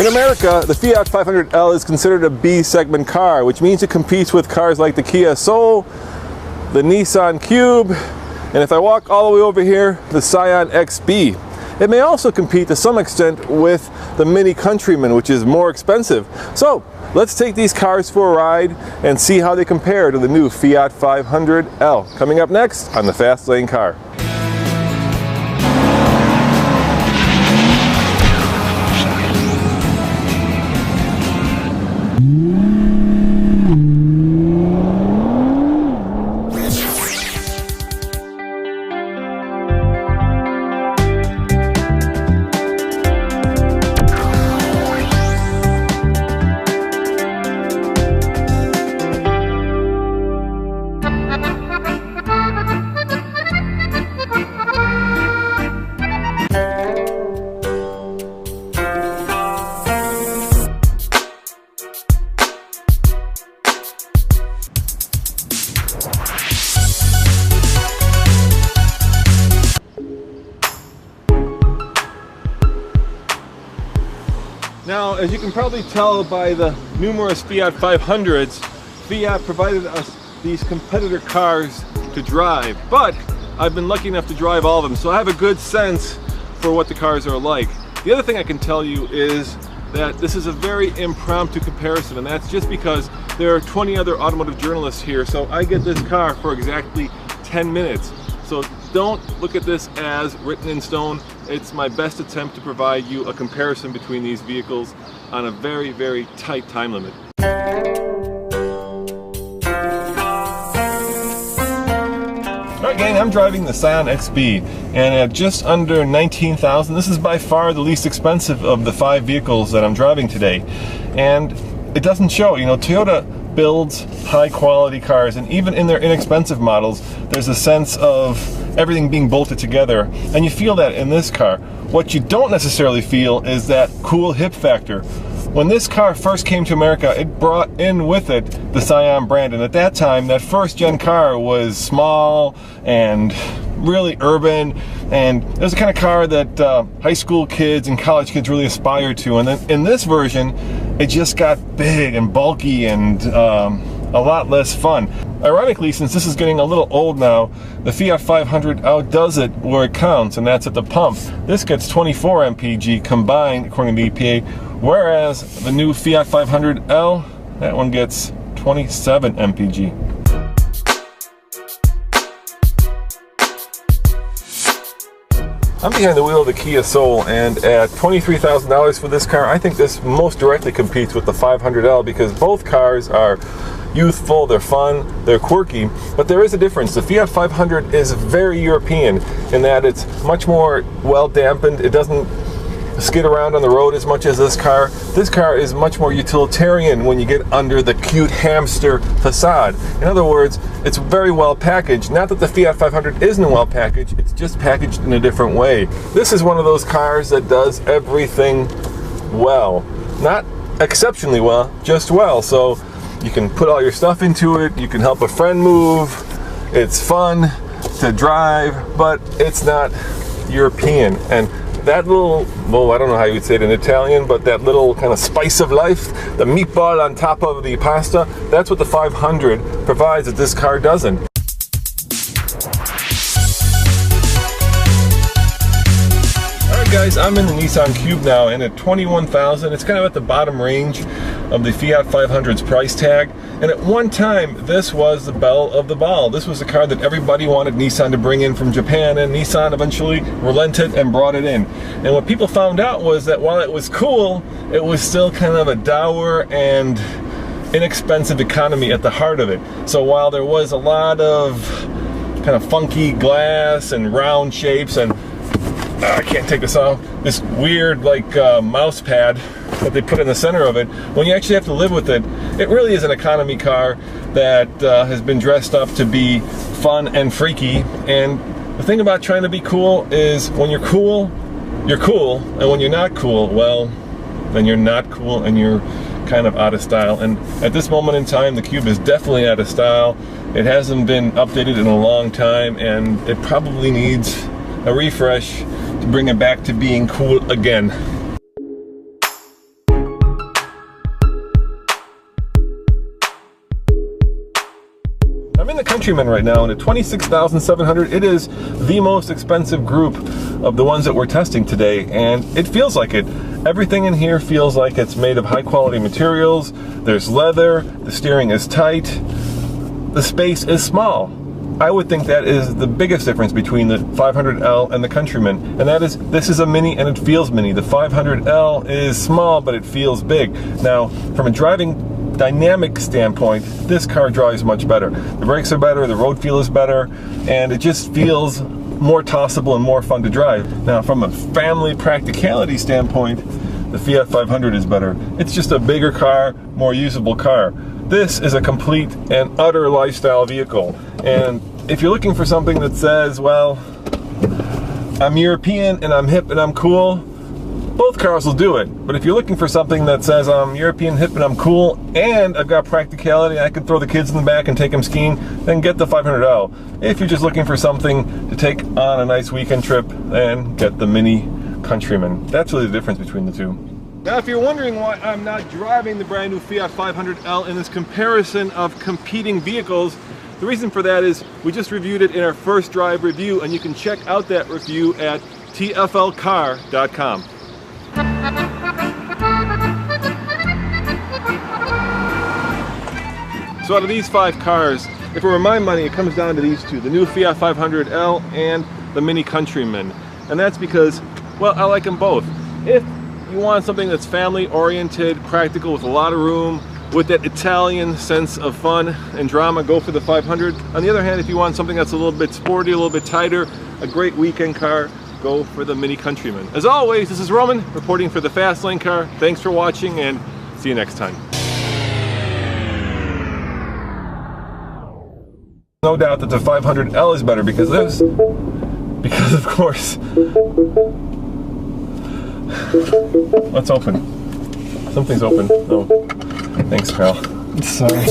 In America, the Fiat 500L is considered a B segment car, which means it competes with cars like the Kia Soul, the Nissan Cube, and if I walk all the way over here, the Scion XB. It may also compete to some extent with the Mini Countryman, which is more expensive. So let's take these cars for a ride and see how they compare to the new Fiat 500L. Coming up next on the Fast Lane Car. Now, as you can probably tell by the numerous Fiat 500s, Fiat provided us these competitor cars to drive, but I've been lucky enough to drive all of them, so I have a good sense for what the cars are like. The other thing I can tell you is that this is a very impromptu comparison, and that's just because there are 20 other automotive journalists here, so I get this car for exactly 10 minutes. So don't look at this as written in stone. It's my best attempt to provide you a comparison between these vehicles on a very, very tight time limit. Alright gang, I'm driving the Scion XB, and at just under $19,000, this is by far the least expensive of the 5 vehicles that I'm driving today. And it doesn't show. You know, Toyota builds high quality cars, and even in their inexpensive models there's a sense of everything being bolted together, and you feel that in this car. What you don't necessarily feel is that cool hip factor. When this car first came to America, it brought in with it the Scion brand, and at that time that first gen car was small and really urban, and it was the kind of car that high school kids and college kids really aspired to. And then in this version it just got big and bulky and a lot less fun. Ironically, since this is getting a little old now, the Fiat 500 outdoes it where it counts, and that's at the pump. This gets 24 mpg combined according to the EPA, whereas the new Fiat 500L, that one gets 27 mpg. I'm behind the wheel of the Kia Soul, and at $23,000 for this car, I think this most directly competes with the 500L because both cars are youthful, they're fun, they're quirky, but there is a difference. The Fiat 500 is very European in that it's much more well dampened. It doesn't skid around on the road as much as this car. This car is much more utilitarian when you get under the cute hamster facade. In other words, it's very well packaged. Not that the Fiat 500 isn't well packaged, it's just packaged in a different way. This is one of those cars that does everything well. Not exceptionally well, just well. So you can put all your stuff into it, you can help a friend move, it's fun to drive, but it's not European. And that little, well, I don't know how you would say it in Italian, but that little kind of spice of life, the meatball on top of the pasta, that's what the 500 provides that this car doesn't. Alright guys, I'm in the Nissan Cube now, and at $21,000, it's kind of at the bottom range of the Fiat 500's price tag. And at one time, this was the belle of the ball. This was the car that everybody wanted Nissan to bring in from Japan, and Nissan eventually relented and brought it in. And what people found out was that while it was cool, it was still kind of a dour and inexpensive economy at the heart of it. So while there was a lot of kind of funky glass and round shapes and I can't take this off, this weird like mouse pad that they put in the center of it, when you actually have to live with it, it really is an economy car that has been dressed up to be fun and freaky. And the thing about trying to be cool is when you're cool, and when you're not cool, well, then you're not cool and you're kind of out of style. And at this moment in time, the Cube is definitely out of style. It hasn't been updated in a long time, and it probably needs a refresh to bring it back to being cool again. the Countryman right now, and at $26,700, it is the most expensive group of the ones that we're testing today, and it feels like it. Everything in here feels like it's made of high quality materials. There's leather, the steering is tight, the space is small. I would think that is the biggest difference between the 500L and the Countryman, and that is, this is a mini and it feels mini. The 500L is small, but it feels big. Now, from a driving dynamic standpoint, this car drives much better. The brakes are better, the road feel is better, and it just feels more tossable and more fun to drive. Now, from a family practicality standpoint, the Fiat 500 is better. It's just a bigger car, more usable car. This is a complete and utter lifestyle vehicle. And if you're looking for something that says, well, I'm European and I'm hip and I'm cool, both cars will do it. But if you're looking for something that says I'm European, hip, and I'm cool, and I've got practicality, I can throw the kids in the back and take them skiing, then get the 500L. If you're just looking for something to take on a nice weekend trip, then get the Mini Countryman. That's really the difference between the two. Now, if you're wondering why I'm not driving the brand new Fiat 500L in this comparison of competing vehicles, the reason for that is we just reviewed it in our first drive review, and you can check out that review at tflcar.com. So out of these 5 cars, if it were my money, it comes down to these two, the new Fiat 500L and the Mini Countryman. And that's because, well, I like them both. If you want something that's family oriented, practical, with a lot of room, with that Italian sense of fun and drama, go for the 500. On the other hand, if you want something that's a little bit sporty, a little bit tighter, a great weekend car, go for the Mini Countryman. As always, this is Roman reporting for the Fast Lane Car. Thanks for watching, and see you next time. No doubt that the 500L is better because of this. Because of course. Let's open. Something's open. Oh, thanks, pal. Sorry.